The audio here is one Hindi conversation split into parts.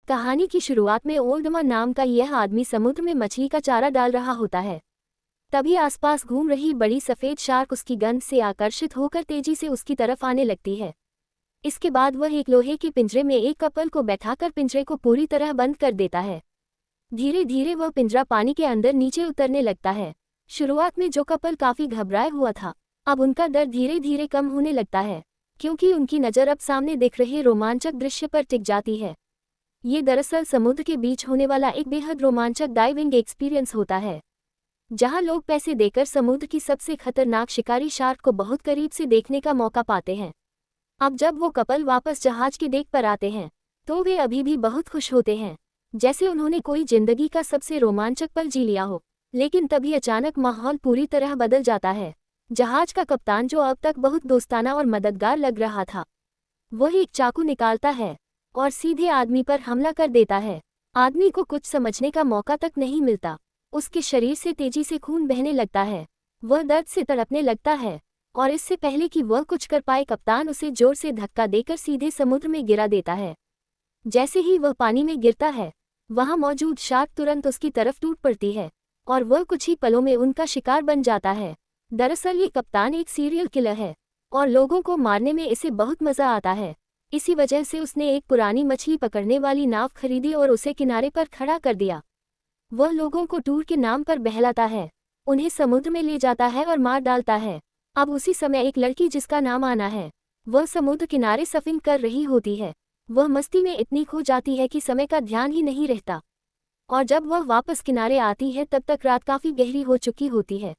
कहानी की शुरुआत में ओल्डमा नाम का यह आदमी समुद्र में मछली का चारा डाल रहा होता है। तभी आसपास घूम रही बड़ी सफेद शार्क उसकी गंध से आकर्षित होकर तेजी से उसकी तरफ आने लगती है। इसके बाद वह एक लोहे के पिंजरे में एक कपल को बैठाकर पिंजरे को पूरी तरह बंद कर देता है। धीरे धीरे वह पिंजरा पानी के अंदर नीचे उतरने लगता है। शुरुआत में जो कपल काफी घबराया हुआ था, अब उनका डर धीरे धीरे कम होने लगता है, क्योंकि उनकी नज़र अब सामने दिख रहे रोमांचक दृश्य पर टिक जाती है। ये दरअसल समुद्र के बीच होने वाला एक बेहद रोमांचक डाइविंग एक्सपीरियंस होता है, जहां लोग पैसे देकर समुद्र की सबसे खतरनाक शिकारी शार्क को बहुत करीब से देखने का मौका पाते हैं। अब जब वो कपल वापस जहाज की डेक पर आते हैं, तो वे अभी भी बहुत खुश होते हैं, जैसे उन्होंने कोई जिंदगी का सबसे रोमांचक पल जी लिया हो। लेकिन तभी अचानक माहौल पूरी तरह बदल जाता है। जहाज का कप्तान, जो अब तक बहुत दोस्ताना और मददगार लग रहा था, वह एक चाकू निकालता है और सीधे आदमी पर हमला कर देता है। आदमी को कुछ समझने का मौका तक नहीं मिलता। उसके शरीर से तेजी से खून बहने लगता है। वह दर्द से तड़पने लगता है और इससे पहले कि वह कुछ कर पाए, कप्तान उसे जोर से धक्का देकर सीधे समुद्र में गिरा देता है। जैसे ही वह पानी में गिरता है, वहां मौजूद शार्क तुरंत उसकी तरफ टूट पड़ती है और वह कुछ ही पलों में उनका शिकार बन जाता है। दरअसल ये कप्तान एक सीरियल किलर है और लोगों को मारने में इसे बहुत मजा आता है। इसी वजह से उसने एक पुरानी मछली पकड़ने वाली नाव खरीदी और उसे किनारे पर खड़ा कर दिया। वह लोगों को टूर के नाम पर बहलाता है, उन्हें समुद्र में ले जाता है और मार डालता है। अब उसी समय एक लड़की, जिसका नाम आना है, वह समुद्र किनारे सर्फिंग कर रही होती है। वह मस्ती में इतनी खो जाती है कि समय का ध्यान ही नहीं रहता, और जब वह वापस किनारे आती है तब तक रात काफी गहरी हो चुकी होती है।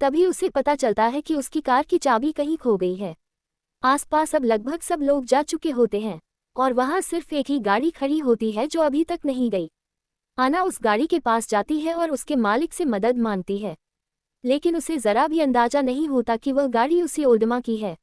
तभी उसे पता चलता है कि उसकी कार की चाबी कहीं खो गई है। आसपास अब लगभग सब लोग जा चुके होते हैं और वहां सिर्फ एक ही गाड़ी खड़ी होती है जो अभी तक नहीं गई। आना उस गाड़ी के पास जाती है और उसके मालिक से मदद मांगती है, लेकिन उसे जरा भी अंदाजा नहीं होता कि वह गाड़ी उसी ओल्डमा की है।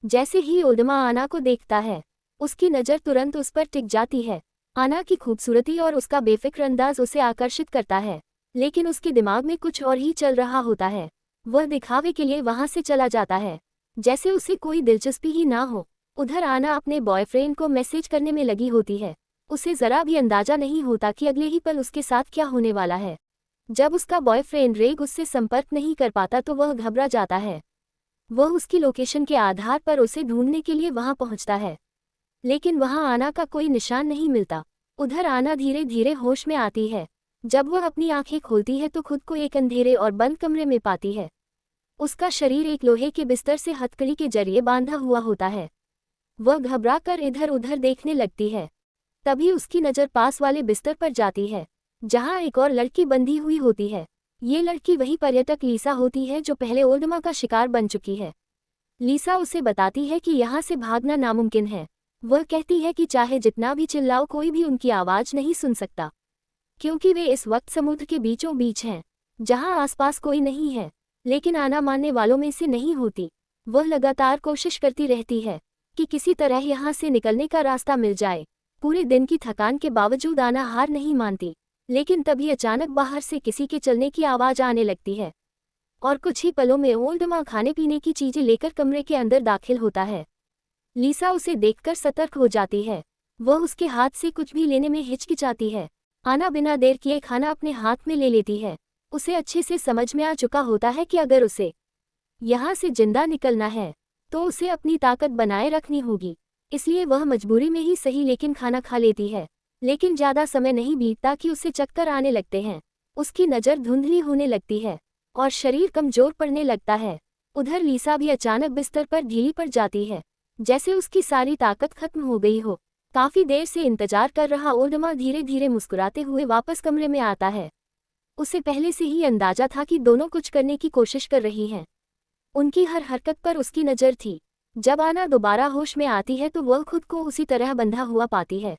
जैसे ही ओल्डमा आना को देखता है, उसकी नज़र तुरंत उस पर टिक जाती है। आना की खूबसूरती और उसका बेफिक्र अंदाज उसे आकर्षित करता है, लेकिन उसके दिमाग में कुछ और ही चल रहा होता है। वह दिखावे के लिए वहां से चला जाता है, जैसे उसे कोई दिलचस्पी ही ना हो। उधर आना अपने बॉयफ्रेंड को मैसेज करने में लगी होती है। उसे जरा भी अंदाजा नहीं होता कि अगले ही पल उसके साथ क्या होने वाला है। जब उसका बॉयफ्रेंड रेग उससे संपर्क नहीं कर पाता तो वह घबरा जाता है। वह उसकी लोकेशन के आधार पर उसे ढूंढने के लिए वहां पहुंचता है, लेकिन वहां आना का कोई निशान नहीं मिलता। उधर आना धीरे धीरे होश में आती है। जब वह अपनी आंखें खोलती है तो खुद को एक अंधेरे और बंद कमरे में पाती है। उसका शरीर एक लोहे के बिस्तर से हथकड़ी के जरिए बांधा हुआ होता है। वह घबरा कर इधर उधर देखने लगती है। तभी उसकी नज़र पास वाले बिस्तर पर जाती है, जहां एक और लड़की बंधी हुई होती है। ये लड़की वही पर्यटक लीसा होती है जो पहले ओल्डमा का शिकार बन चुकी है। लीसा उसे बताती है कि यहाँ से भागना नामुमकिन है। वह कहती है कि चाहे जितना भी चिल्लाओ, कोई भी उनकी आवाज़ नहीं सुन सकता, क्योंकि वे इस वक्त समुद्र के बीचों बीच हैं, जहां आसपास कोई नहीं है। लेकिन आना मानने वालों में से नहीं होती। वह लगातार कोशिश करती रहती है कि किसी तरह यहाँ से निकलने का रास्ता मिल जाए। पूरे दिन की थकान के बावजूद आना हार नहीं मानती, लेकिन तभी अचानक बाहर से किसी के चलने की आवाज़ आने लगती है और कुछ ही पलों में ओल्डमा खाने पीने की चीज़ें लेकर कमरे के अंदर दाखिल होता है। लीसा उसे देखकर सतर्क हो जाती है। वह उसके हाथ से कुछ भी लेने में हिचकिचाती है। आना बिना देर किए खाना अपने हाथ में ले लेती है। उसे अच्छे से समझ में आ चुका होता है कि अगर उसे यहाँ से जिंदा निकलना है तो उसे अपनी ताकत बनाए रखनी होगी। इसलिए वह मजबूरी में ही सही लेकिन खाना खा लेती है। लेकिन ज़्यादा समय नहीं बीतता कि उसे चक्कर आने लगते हैं। उसकी नज़र धुंधली होने लगती है और शरीर कमजोर पड़ने लगता है। उधर लीसा भी अचानक बिस्तर पर ढीली पड़ जाती है, जैसे उसकी सारी ताकत खत्म हो गई हो। काफ़ी देर से इंतजार कर रहा ओल्डमा धीरे धीरे मुस्कुराते हुए वापस कमरे में आता है। उसे पहले से ही अंदाजा था कि दोनों कुछ करने की कोशिश कर रही हैं। उनकी हर हरकत पर उसकी नज़र थी। जब आना दोबारा होश में आती है तो वह खुद को उसी तरह बंधा हुआ पाती है,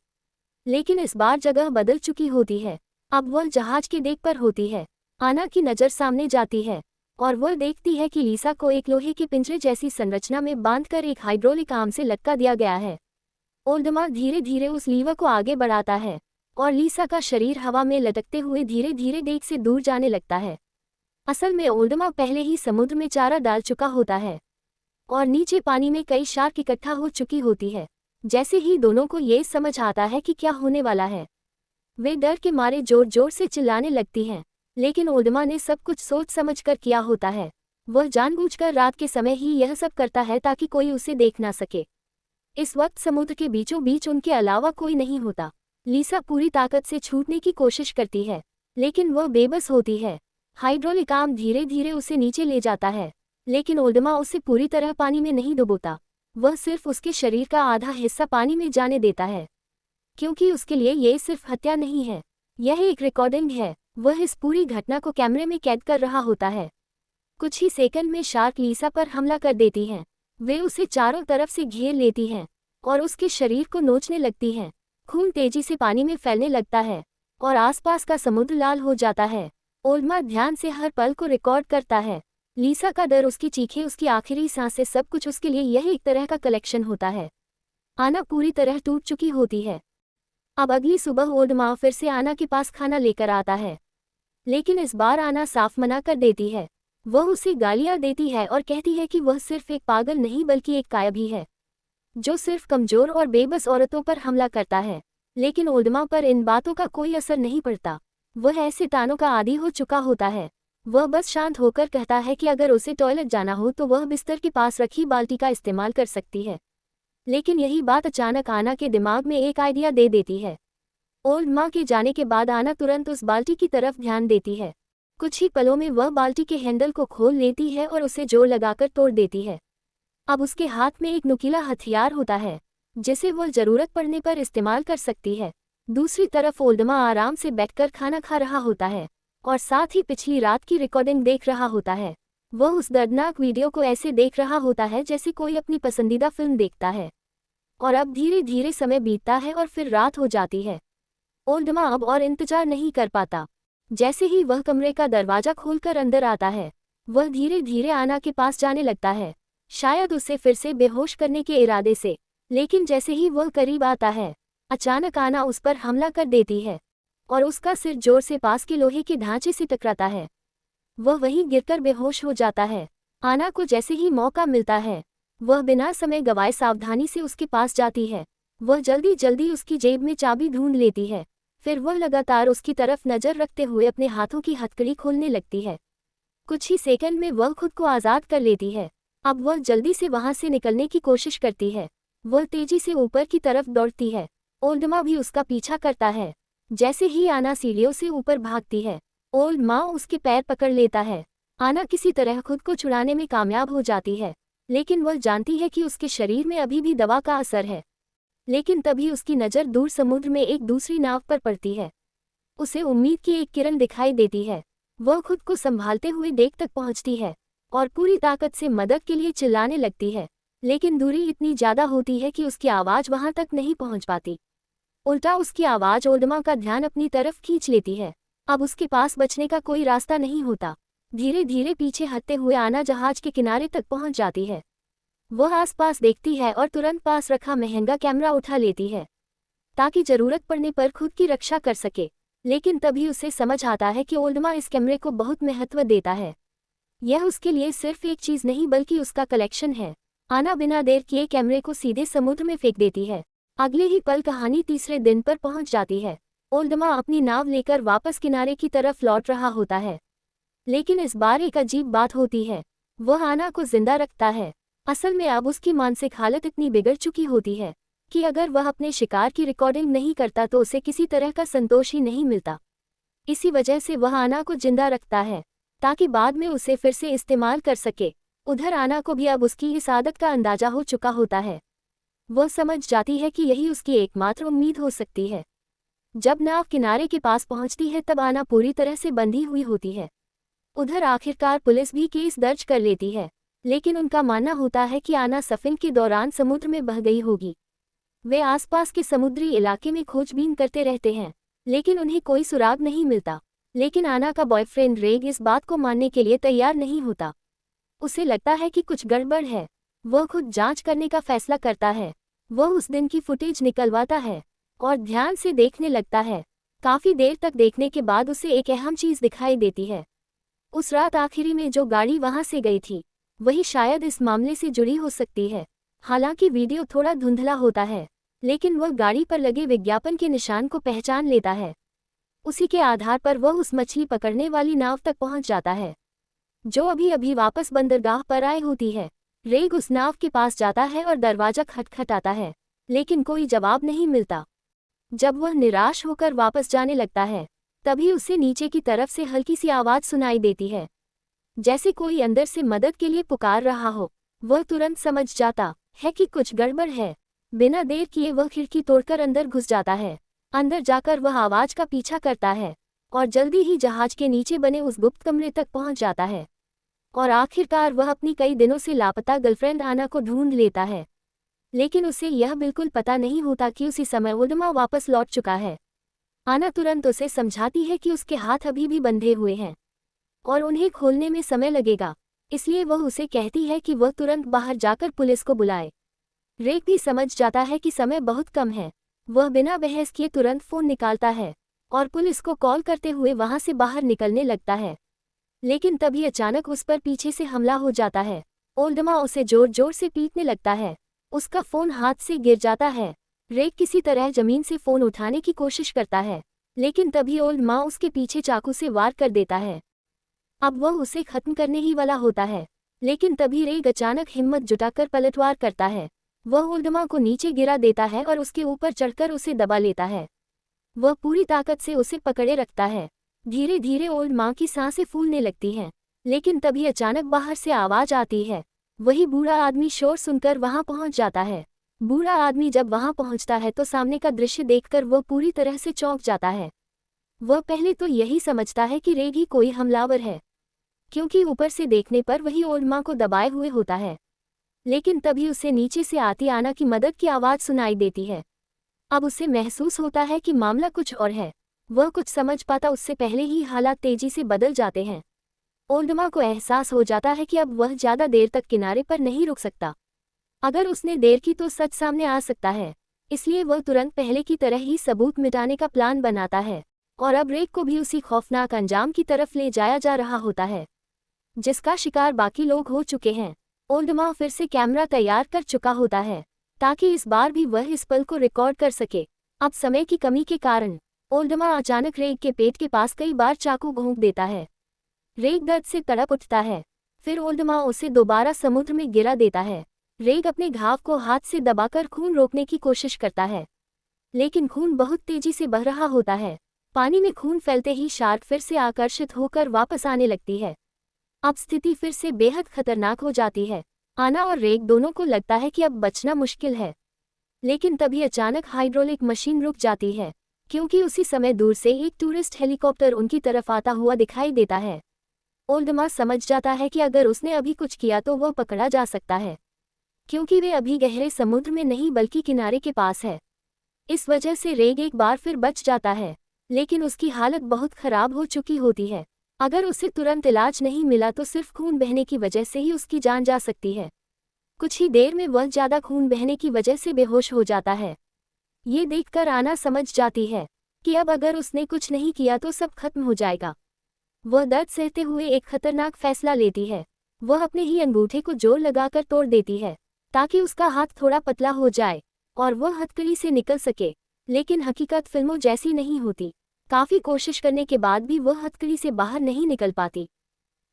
लेकिन इस बार जगह बदल चुकी होती है। अब वह जहाज के डेक पर होती है। आना की नज़र सामने जाती है और वह देखती है कि लीसा को एक लोहे के पिंजरे जैसी संरचना में बांधकर एक हाइड्रोलिक आर्म से लटका दिया गया है। ओल्डमा धीरे धीरे उस लीवर को आगे बढ़ाता है और लीसा का शरीर हवा में लटकते हुए धीरे धीरे डेक से दूर जाने लगता है। असल में ओल्डमा पहले ही समुद्र में चारा डाल चुका होता है और नीचे पानी में कई शार्क इकट्ठा हो चुकी होती है। जैसे ही दोनों को ये समझ आता है कि क्या होने वाला है, वे डर के मारे जोर जोर से चिल्लाने लगती हैं। लेकिन ओल्डमा ने सब कुछ सोच समझ कर किया होता है। वह जानबूझकर रात के समय ही यह सब करता है ताकि कोई उसे देख ना सके। इस वक्त समुद्र के बीचों बीच उनके अलावा कोई नहीं होता। लीसा पूरी ताकत से छूटने की कोशिश करती है, लेकिन वह बेबस होती है। हाइड्रोलिक आर्म धीरे धीरे उसे नीचे ले जाता है, लेकिन ओल्डमा उसे पूरी तरह पानी में नहीं डुबोता। वह सिर्फ उसके शरीर का आधा हिस्सा पानी में जाने देता है, क्योंकि उसके लिए ये सिर्फ हत्या नहीं है, यह एक रिकॉर्डिंग है। वह इस पूरी घटना को कैमरे में कैद कर रहा होता है। कुछ ही सेकंड में शार्क लीसा पर हमला कर देती हैं। वे उसे चारों तरफ से घेर लेती हैं और उसके शरीर को नोचने लगती हैं। खून तेजी से पानी में फैलने लगता है और आसपास का समुद्र लाल हो जाता है। ओल्डमा ध्यान से हर पल को रिकॉर्ड करता है। लीसा का डर, उसकी चीखें, उसकी आखिरी सांसें, सब कुछ उसके लिए यह एक तरह का कलेक्शन होता है। आना पूरी तरह टूट चुकी होती है। अब अगली सुबह ओल्डमा फिर से आना के पास खाना लेकर आता है, लेकिन इस बार आना साफ मना कर देती है। वह उसे गालियां देती है और कहती है कि वह सिर्फ एक पागल नहीं बल्कि एक काया भी है, जो सिर्फ कमजोर और बेबस औरतों पर हमला करता है। लेकिन ओल्डमा पर इन बातों का कोई असर नहीं पड़ता। वह ऐसे तानों का आदी हो चुका होता है। वह बस शांत होकर कहता है कि अगर उसे टॉयलेट जाना हो तो वह बिस्तर के पास रखी बाल्टी का इस्तेमाल कर सकती है। लेकिन यही बात अचानक आना के दिमाग में एक आइडिया दे देती है। ओल्डमा के जाने के बाद आना तुरंत उस बाल्टी की तरफ ध्यान देती है। कुछ ही पलों में वह बाल्टी के हैंडल को खोल लेती है और उसे जोर लगाकर तोड़ देती है। अब उसके हाथ में एक नुकीला हथियार होता है, जिसे वह जरूरत पड़ने पर इस्तेमाल कर सकती है। दूसरी तरफ ओल्डमा आराम से बैठकर खाना खा रहा होता है और साथ ही पिछली रात की रिकॉर्डिंग देख रहा होता है। वह उस दर्दनाक वीडियो को ऐसे देख रहा होता है जैसे कोई अपनी पसंदीदा फिल्म देखता है। और अब धीरे धीरे समय बीतता है और फिर रात हो जाती है। ओल्डमा अब और इंतजार नहीं कर पाता। जैसे ही वह कमरे का दरवाजा खोलकर अंदर आता है, वह धीरे धीरे आना के पास जाने लगता है, शायद उसे फिर से बेहोश करने के इरादे से। लेकिन जैसे ही वह करीब आता है, अचानक आना उस पर हमला कर देती है और उसका सिर जोर से पास के लोहे के ढांचे से टकराता है। वह वहीं गिरकर बेहोश हो जाता है। आना को जैसे ही मौका मिलता है, वह बिना समय गवाए सावधानी से उसके पास जाती है। वह जल्दी जल्दी उसकी जेब में चाबी ढूंढ लेती है। फिर वह लगातार उसकी तरफ नजर रखते हुए अपने हाथों की हथकड़ी खोलने लगती है। कुछ ही सेकंड में वह खुद को आज़ाद कर लेती है। अब वह जल्दी से वहां से निकलने की कोशिश करती है। वह तेजी से ऊपर की तरफ दौड़ती है। ओल्डमा भी उसका पीछा करता है। जैसे ही आना सीढ़ियों से ऊपर भागती है, ओल्डमा उसके पैर पकड़ लेता है। आना किसी तरह खुद को छुड़ाने में कामयाब हो जाती है, लेकिन वह जानती है कि उसके शरीर में अभी भी दवा का असर है। लेकिन तभी उसकी नज़र दूर समुद्र में एक दूसरी नाव पर पड़ती है। उसे उम्मीद की एक किरण दिखाई देती है। वह खुद को संभालते हुए डेक तक पहुंचती है और पूरी ताकत से मदद के लिए चिल्लाने लगती है, लेकिन दूरी इतनी ज़्यादा होती है कि उसकी आवाज़ वहां तक नहीं पहुंच पाती। उल्टा उसकी आवाज़ ओल्डमा का ध्यान अपनी तरफ खींच लेती है। अब उसके पास बचने का कोई रास्ता नहीं होता। धीरे धीरे पीछे हटते हुए आना जहाज के किनारे तक पहुंच जाती है। वह आसपास देखती है और तुरंत पास रखा महंगा कैमरा उठा लेती है, ताकि जरूरत पड़ने पर खुद की रक्षा कर सके। लेकिन तभी उसे समझ आता है कि ओल्डमा इस कैमरे को बहुत महत्व देता है। यह उसके लिए सिर्फ एक चीज़ नहीं बल्कि उसका कलेक्शन है। आना बिना देर किए कैमरे को सीधे समुद्र में फेंक देती है। अगले ही पल कहानी तीसरे दिन पर पहुंच जाती है। ओल्डमा अपनी नाव लेकर वापस किनारे की तरफ लौट रहा होता है, लेकिन इस बार एक अजीब बात होती है। वह आना को जिंदा रखता है। असल में अब उसकी मानसिक हालत इतनी बिगड़ चुकी होती है कि अगर वह अपने शिकार की रिकॉर्डिंग नहीं करता तो उसे किसी तरह का संतोष ही नहीं मिलता। इसी वजह से वह आना को जिंदा रखता है, ताकि बाद में उसे फिर से इस्तेमाल कर सके। उधर आना को भी अब उसकी इस आदत का अंदाजा हो चुका होता है। वह समझ जाती है कि यही उसकी एकमात्र उम्मीद हो सकती है। जब नाव किनारे के पास पहुंचती है तब आना पूरी तरह से बंधी हुई होती है। उधर आखिरकार पुलिस भी केस दर्ज कर लेती है, लेकिन उनका मानना होता है कि आना सफिंग के दौरान समुद्र में बह गई होगी। वे आसपास के समुद्री इलाके में खोजबीन करते रहते हैं, लेकिन उन्हें कोई सुराग नहीं मिलता। लेकिन आना का बॉयफ्रेंड रेग इस बात को मानने के लिए तैयार नहीं होता। उसे लगता है कि कुछ गड़बड़ है। वह खुद जांच करने का फैसला करता है। वह उस दिन की फुटेज निकलवाता है और ध्यान से देखने लगता है। काफी देर तक देखने के बाद उसे एक अहम चीज दिखाई देती है। उस रात आखिरी में जो गाड़ी वहां से गई थी, वही शायद इस मामले से जुड़ी हो सकती है। हालांकि वीडियो थोड़ा धुंधला होता है, लेकिन वह गाड़ी पर लगे विज्ञापन के निशान को पहचान लेता है। उसी के आधार पर वह उस मछली पकड़ने वाली नाव तक पहुंच जाता है, जो अभी अभी वापस बंदरगाह पर आई होती है। रेग उस नाव के पास जाता है और दरवाजा खटखटाता है, लेकिन कोई जवाब नहीं मिलता। जब वह निराश होकर वापस जाने लगता है, तभी उसे नीचे की तरफ से हल्की सी आवाज़ सुनाई देती है, जैसे कोई अंदर से मदद के लिए पुकार रहा हो। वह तुरंत समझ जाता है कि कुछ गड़बड़ है। बिना देर किए वह खिड़की तोड़कर अंदर घुस जाता है। अंदर जाकर वह आवाज़ का पीछा करता है और जल्दी ही जहाज के नीचे बने उस गुप्त कमरे तक पहुंच जाता है। और आखिरकार वह अपनी कई दिनों से लापता गर्लफ्रेंड आना को ढूंढ लेता है, लेकिन उसे यह बिल्कुल पता नहीं होता कि उसी समय ओल्डमा वापस लौट चुका है। आना तुरंत उसे समझाती है कि उसके हाथ अभी भी बंधे हुए हैं और उन्हें खोलने में समय लगेगा, इसलिए वह उसे कहती है कि वह तुरंत बाहर जाकर पुलिस को बुलाए। रेग भी समझ जाता है कि समय बहुत कम है। वह बिना बहस किए तुरंत फ़ोन निकालता है और पुलिस को कॉल करते हुए वहां से बाहर निकलने लगता है। लेकिन तभी अचानक उस पर पीछे से हमला हो जाता है। ओल्डमा उसे जोर जोर से पीटने लगता है। उसका फ़ोन हाथ से गिर जाता है। रेग किसी तरह जमीन से फ़ोन उठाने की कोशिश करता है, लेकिन तभी ओल्डमा उसके पीछे चाकू से वार कर देता है। अब वह उसे खत्म करने ही वाला होता है, लेकिन तभी रेग अचानक हिम्मत जुटाकर पलटवार करता है। वह ओल्डमा को नीचे गिरा देता है और उसके ऊपर चढ़कर उसे दबा लेता है। वह पूरी ताकत से उसे पकड़े रखता है। धीरे धीरे ओल्डमा की सांसें फूलने लगती हैं, लेकिन तभी अचानक बाहर से आवाज़ आती है। वही बूढ़ा आदमी शोर सुनकर वहां पहुंच जाता है। बूढ़ा आदमी जब वहां पहुंचता है तो सामने का दृश्य देखकर वह पूरी तरह से चौंक जाता है। वह पहले तो यही समझता है कि रेग ही कोई हमलावर है, क्योंकि ऊपर से देखने पर वही ओल्डमा को दबाए हुए होता है। लेकिन तभी उसे नीचे से आती आना की मदद की आवाज़ सुनाई देती है। अब उसे महसूस होता है कि मामला कुछ और है। वह कुछ समझ पाता उससे पहले ही हालात तेजी से बदल जाते हैं। ओल्डमा को एहसास हो जाता है कि अब वह ज़्यादा देर तक किनारे पर नहीं रुक सकता। अगर उसने देर की तो सच सामने आ सकता है, इसलिए वह तुरंत पहले की तरह ही सबूत मिटाने का प्लान बनाता है और अब रेग को भी उसी खौफनाक अंजाम की तरफ ले जाया जा रहा होता है, जिसका शिकार बाकी लोग हो चुके हैं। ओल्डमा फिर से कैमरा तैयार कर चुका होता है, ताकि इस बार भी वह इस पल को रिकॉर्ड कर सके। अब समय की कमी के कारण ओल्डमा अचानक रेग के पेट के पास कई बार चाकू घोंप देता है। रेग दर्द से तड़प उठता है। फिर ओल्डमा उसे दोबारा समुद्र में गिरा देता है। रेग अपने घाव को हाथ से दबाकर खून रोकने की कोशिश करता है, लेकिन खून बहुत तेजी से बह रहा होता है। पानी में खून फैलते ही शार्क फिर से आकर्षित होकर वापस आने लगती है। अब स्थिति फिर से बेहद खतरनाक हो जाती है। आना और रेग दोनों को लगता है कि अब बचना मुश्किल है, लेकिन तभी अचानक हाइड्रोलिक मशीन रुक जाती है, क्योंकि उसी समय दूर से एक टूरिस्ट हेलीकॉप्टर उनकी तरफ आता हुआ दिखाई देता है। ओल्डमा समझ जाता है कि अगर उसने अभी कुछ किया तो वह पकड़ा जा सकता है, क्योंकि वे अभी गहरे समुद्र में नहीं बल्कि किनारे के पास है। इस वजह से रेग एक बार फिर बच जाता है, लेकिन उसकी हालत बहुत खराब हो चुकी होती है। अगर उसे तुरंत इलाज नहीं मिला तो सिर्फ खून बहने की वजह से ही उसकी जान जा सकती है। कुछ ही देर में वह ज़्यादा खून बहने की वजह से बेहोश हो जाता है। ये देखकर आना समझ जाती है कि अब अगर उसने कुछ नहीं किया तो सब खत्म हो जाएगा। वह दर्द सहते हुए एक खतरनाक फैसला लेती है। वह अपने ही अंगूठे को जोर लगाकर तोड़ देती है, ताकि उसका हाथ थोड़ा पतला हो जाए और वह हथकड़ी से निकल सके। लेकिन हकीकत फिल्मों जैसी नहीं होती। काफ़ी कोशिश करने के बाद भी वह हथकड़ी से बाहर नहीं निकल पाती।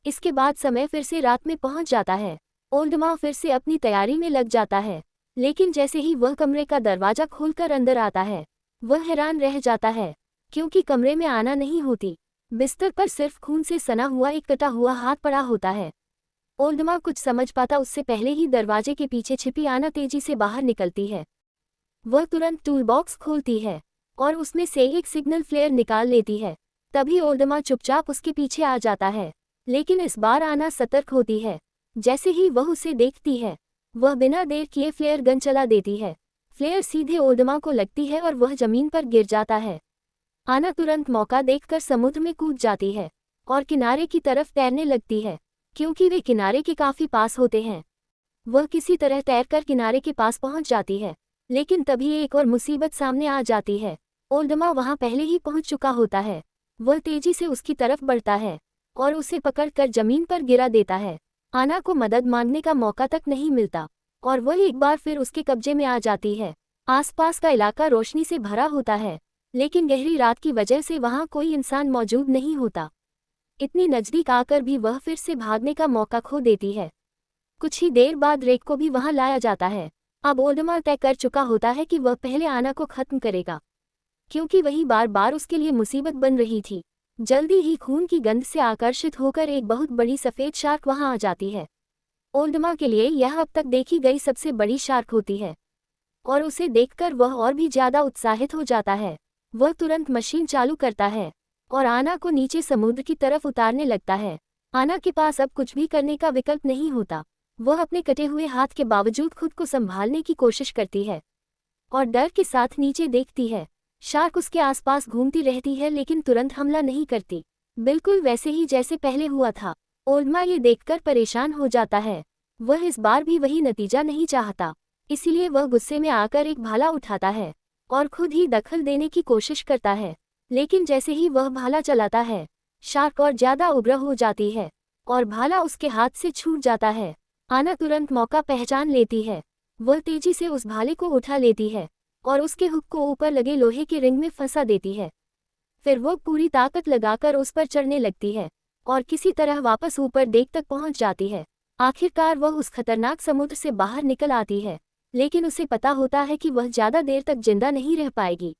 इसके बाद समय फिर से रात में पहुंच जाता है। ओल्डमा फिर से अपनी तैयारी में लग जाता है, लेकिन जैसे ही वह कमरे का दरवाज़ा खोलकर अंदर आता है, वह हैरान रह जाता है, क्योंकि कमरे में आना नहीं होती। बिस्तर पर सिर्फ खून से सना हुआ एक कटा हुआ हाथ पड़ा होता है। ओल्डमा कुछ समझ पाता उससे पहले ही दरवाजे के पीछे छिपी आना तेजी से बाहर निकलती है। वह तुरंत टूल बॉक्स खोलती है और उसमें से एक सिग्नल फ्लेयर निकाल लेती है। तभी ओल्डमा चुपचाप उसके पीछे आ जाता है, लेकिन इस बार आना सतर्क होती है। जैसे ही वह उसे देखती है, वह बिना देर किए फ्लेयर गन चला देती है। फ्लेयर सीधे ओल्डमा को लगती है और वह जमीन पर गिर जाता है। आना तुरंत मौका देखकर समुद्र में कूद जाती है और किनारे की तरफ तैरने लगती है, क्योंकि वे किनारे के काफ़ी पास होते हैं। वह किसी तरह तैरकर किनारे के पास पहुंच जाती है, लेकिन तभी एक और मुसीबत सामने आ जाती है। ओल्डमा वहां पहले ही पहुंच चुका होता है। वह तेजी से उसकी तरफ बढ़ता है और उसे पकड़कर जमीन पर गिरा देता है। आना को मदद मांगने का मौका तक नहीं मिलता और वह एक बार फिर उसके कब्जे में आ जाती है। आसपास का इलाका रोशनी से भरा होता है, लेकिन गहरी रात की वजह से वहां कोई इंसान मौजूद नहीं होता। इतनी नजदीक आकर भी वह फिर से भागने का मौका खो देती है। कुछ ही देर बाद रेक को भी वहां लाया जाता है। अब ओल्डमर तय कर चुका होता है कि वह पहले आना को खत्म करेगा, क्योंकि वही बार बार उसके लिए मुसीबत बन रही थी। जल्दी ही खून की गंध से आकर्षित होकर एक बहुत बड़ी सफ़ेद शार्क वहां आ जाती है। ओल्डमा के लिए यह अब तक देखी गई सबसे बड़ी शार्क होती है, और उसे देखकर वह और भी ज्यादा उत्साहित हो जाता है। वह तुरंत मशीन चालू करता है और आना को नीचे समुद्र की तरफ उतारने लगता है। आना के पास अब कुछ भी करने का विकल्प नहीं होता। वह अपने कटे हुए हाथ के बावजूद खुद को संभालने की कोशिश करती है और डर के साथ नीचे देखती है। शार्क उसके आसपास घूमती रहती है, लेकिन तुरंत हमला नहीं करती, बिल्कुल वैसे ही जैसे पहले हुआ था। ओल्डमा ये देखकर परेशान हो जाता है। वह इस बार भी वही नतीजा नहीं चाहता, इसलिए वह गुस्से में आकर एक भाला उठाता है और खुद ही दखल देने की कोशिश करता है। लेकिन जैसे ही वह भाला चलाता है, शार्क और ज्यादा उग्र हो जाती है और भाला उसके हाथ से छूट जाता है। आना तुरंत मौका पहचान लेती है। वह तेजी से उस भाले को उठा लेती है और उसके हुक को ऊपर लगे लोहे के रिंग में फंसा देती है। फिर वो पूरी ताकत लगाकर उस पर चढ़ने लगती है और किसी तरह वापस ऊपर डेक तक पहुंच जाती है। आखिरकार वह उस खतरनाक समुद्र से बाहर निकल आती है, लेकिन उसे पता होता है कि वह ज्यादा देर तक जिंदा नहीं रह पाएगी।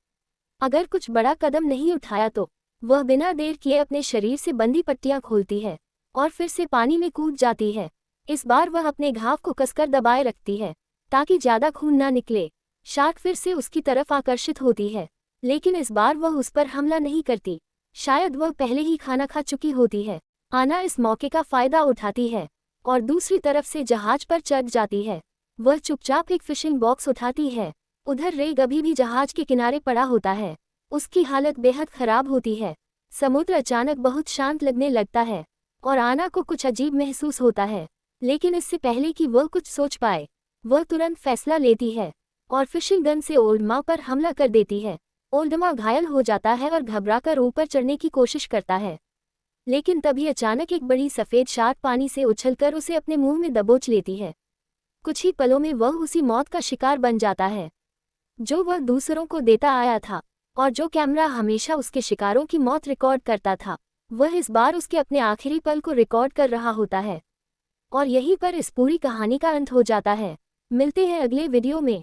अगर कुछ बड़ा कदम नहीं उठाया तो वह बिना देर किए अपने शरीर से बंधी पट्टियां खोलती है और फिर से पानी में कूद जाती है। इस बार वह अपने घाव को कसकर दबाए रखती है ताकि ज्यादा खून ना निकले। शार्क फिर से उसकी तरफ आकर्षित होती है, लेकिन इस बार वह उस पर हमला नहीं करती। शायद वह पहले ही खाना खा चुकी होती है। आना इस मौके का फायदा उठाती है और दूसरी तरफ से जहाज पर चढ़ जाती है। वह चुपचाप एक फिशिंग बॉक्स उठाती है। उधर रेग अभी भी जहाज के किनारे पड़ा होता है। उसकी हालत बेहद खराब होती है। समुद्र अचानक बहुत शांत लगने लगता है और आना को कुछ अजीब महसूस होता है, लेकिन इससे पहले कि वह कुछ सोच पाए, वह तुरंत फैसला लेती है और फिशिंग गन से ओल्डमा पर हमला कर देती है। ओल्डमा घायल हो जाता है और घबराकर ऊपर चढ़ने की कोशिश करता है, लेकिन तभी अचानक एक बड़ी सफ़ेद शार्क पानी से उछलकर उसे अपने मुंह में दबोच लेती है। कुछ ही पलों में वह उसी मौत का शिकार बन जाता है जो वह दूसरों को देता आया था, और जो कैमरा हमेशा उसके शिकारों की मौत रिकॉर्ड करता था, वह इस बार उसके अपने आखिरी पल को रिकॉर्ड कर रहा होता है। और यहीं पर इस पूरी कहानी का अंत हो जाता है। मिलते हैं अगले वीडियो में।